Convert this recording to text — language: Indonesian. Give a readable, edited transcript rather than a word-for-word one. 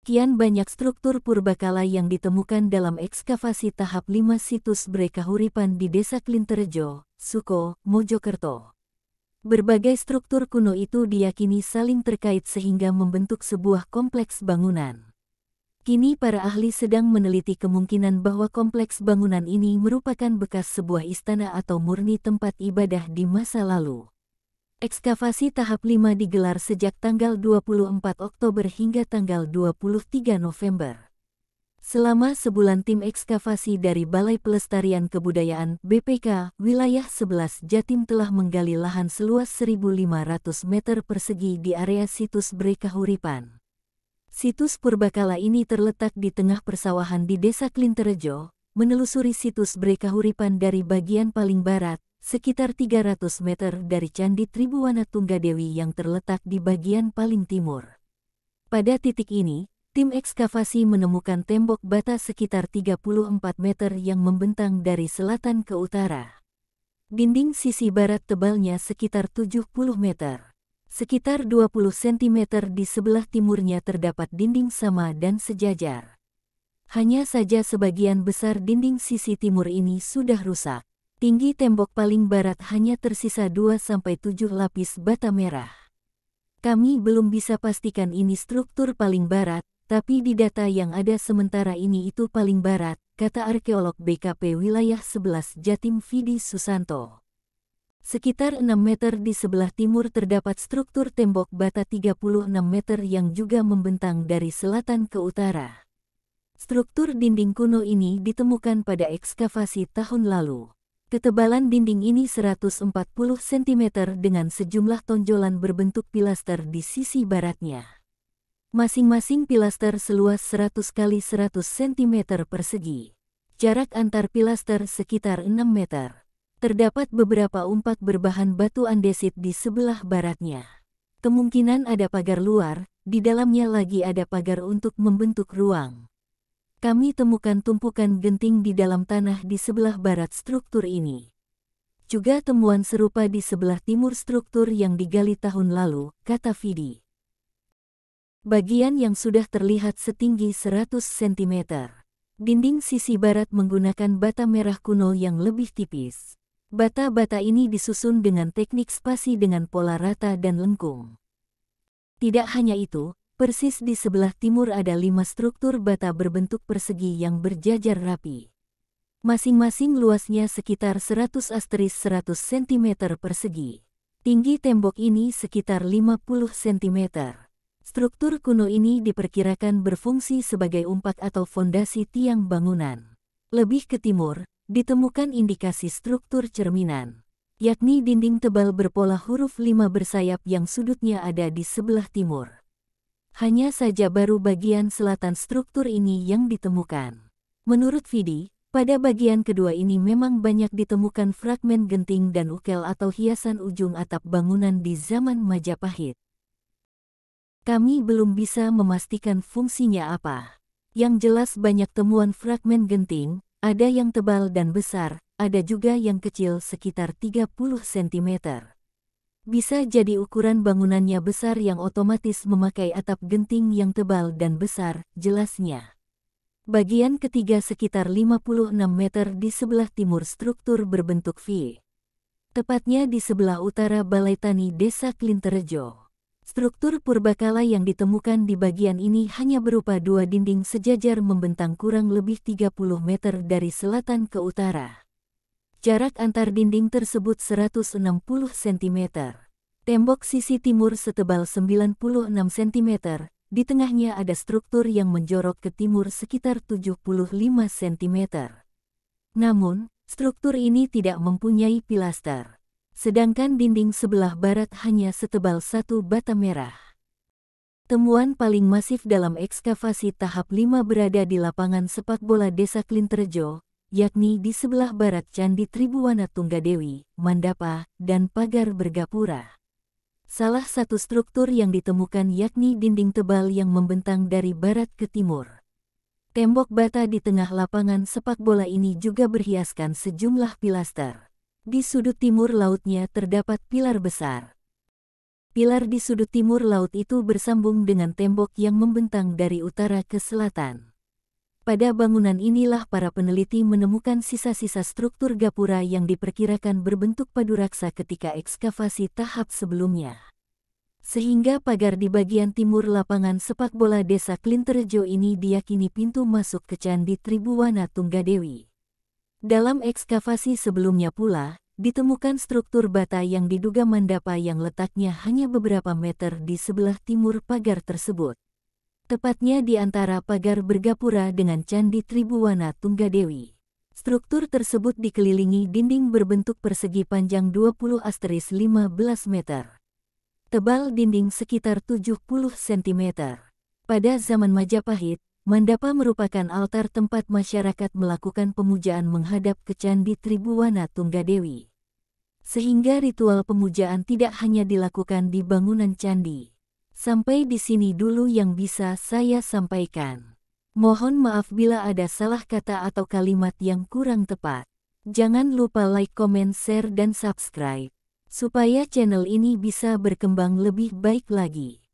Sekian banyak struktur purbakala yang ditemukan dalam ekskavasi tahap 5 situs Brekahuripan di Desa Klinterejo, Suko, Mojokerto. Berbagai struktur kuno itu diyakini saling terkait sehingga membentuk sebuah kompleks bangunan. Kini para ahli sedang meneliti kemungkinan bahwa kompleks bangunan ini merupakan bekas sebuah istana atau murni tempat ibadah di masa lalu. Ekskavasi tahap 5 digelar sejak tanggal 24 Oktober hingga tanggal 23 November. Selama sebulan tim ekskavasi dari Balai Pelestarian Kebudayaan (BPK) Wilayah 11 Jatim telah menggali lahan seluas 1.500 meter persegi di area situs Brekahuripan. Situs purbakala ini terletak di tengah persawahan di Desa Klinterejo. Menelusuri situs Brekahuripan dari bagian paling barat, sekitar 300 meter dari Candi Tribuwana Tunggadewi yang terletak di bagian paling timur. Pada titik ini, tim ekskavasi menemukan tembok bata sekitar 34 meter yang membentang dari selatan ke utara. Dinding sisi barat tebalnya sekitar 70 meter. Sekitar 20 cm di sebelah timurnya terdapat dinding sama dan sejajar. Hanya saja sebagian besar dinding sisi timur ini sudah rusak. Tinggi tembok paling barat hanya tersisa 2-7 lapis bata merah. Kami belum bisa pastikan ini struktur paling barat, tapi di data yang ada sementara ini itu paling barat, kata arkeolog BKP Wilayah 11 Jatim Vidi Susanto. Sekitar 6 meter di sebelah timur terdapat struktur tembok bata 36 meter yang juga membentang dari selatan ke utara. Struktur dinding kuno ini ditemukan pada ekskavasi tahun lalu. Ketebalan dinding ini 140 cm dengan sejumlah tonjolan berbentuk pilaster di sisi baratnya. Masing-masing pilaster seluas 100 x 100 cm persegi. Jarak antar pilaster sekitar 6 meter. Terdapat beberapa umpak berbahan batu andesit di sebelah baratnya. Kemungkinan ada pagar luar, di dalamnya lagi ada pagar untuk membentuk ruang. Kami temukan tumpukan genting di dalam tanah di sebelah barat struktur ini. Juga temuan serupa di sebelah timur struktur yang digali tahun lalu, kata Vidi. Bagian yang sudah terlihat setinggi 100 cm. Dinding sisi barat menggunakan bata merah kuno yang lebih tipis. Bata-bata ini disusun dengan teknik spasi dengan pola rata dan lengkung. Tidak hanya itu, persis di sebelah timur ada 5 struktur bata berbentuk persegi yang berjajar rapi. Masing-masing luasnya sekitar 100 * 100 cm persegi. Tinggi tembok ini sekitar 50 cm. Struktur kuno ini diperkirakan berfungsi sebagai umpak atau fondasi tiang bangunan. Lebih ke timur, ditemukan indikasi struktur cerminan, yakni dinding tebal berpola huruf 5 bersayap yang sudutnya ada di sebelah timur. Hanya saja baru bagian selatan struktur ini yang ditemukan. Menurut Vidi, pada bagian kedua ini memang banyak ditemukan fragmen genting dan ukel atau hiasan ujung atap bangunan di zaman Majapahit. Kami belum bisa memastikan fungsinya apa. Yang jelas banyak temuan fragmen genting, ada yang tebal dan besar, ada juga yang kecil sekitar 30 cm. Bisa jadi ukuran bangunannya besar yang otomatis memakai atap genting yang tebal dan besar, jelasnya. Bagian ketiga sekitar 56 meter di sebelah timur struktur berbentuk V. Tepatnya di sebelah utara Balai Tani Desa Klinterejo. Struktur purbakala yang ditemukan di bagian ini hanya berupa 2 dinding sejajar membentang kurang lebih 30 meter dari selatan ke utara. Jarak antar dinding tersebut 160 cm. Tembok sisi timur setebal 96 cm, di tengahnya ada struktur yang menjorok ke timur sekitar 75 cm. Namun, struktur ini tidak mempunyai pilaster. Sedangkan dinding sebelah barat hanya setebal 1 bata merah. Temuan paling masif dalam ekskavasi tahap 5 berada di lapangan sepak bola Desa Klinterejo, yakni di sebelah barat Candi Tribuwana Tunggadewi, Mandapa, dan pagar bergapura. Salah satu struktur yang ditemukan yakni dinding tebal yang membentang dari barat ke timur. Tembok bata di tengah lapangan sepak bola ini juga berhiaskan sejumlah pilaster. Di sudut timur lautnya terdapat pilar besar. Pilar di sudut timur laut itu bersambung dengan tembok yang membentang dari utara ke selatan. Pada bangunan inilah para peneliti menemukan sisa-sisa struktur gapura yang diperkirakan berbentuk paduraksa ketika ekskavasi tahap sebelumnya. Sehingga pagar di bagian timur lapangan sepak bola Desa Klinterejo ini diyakini pintu masuk ke Candi Tribuwana Tunggadewi. Dalam ekskavasi sebelumnya pula, ditemukan struktur bata yang diduga mandapa yang letaknya hanya beberapa meter di sebelah timur pagar tersebut. Tepatnya di antara pagar bergapura dengan Candi Tribuwana Tunggadewi. Struktur tersebut dikelilingi dinding berbentuk persegi panjang 20-15 meter. Tebal dinding sekitar 70 cm. Pada zaman Majapahit, mandapa merupakan altar tempat masyarakat melakukan pemujaan menghadap ke Candi Tribuwana Tunggadewi. Sehingga ritual pemujaan tidak hanya dilakukan di bangunan candi. Sampai di sini dulu yang bisa saya sampaikan. Mohon maaf bila ada salah kata atau kalimat yang kurang tepat. Jangan lupa like, comment, share, dan subscribe, supaya channel ini bisa berkembang lebih baik lagi.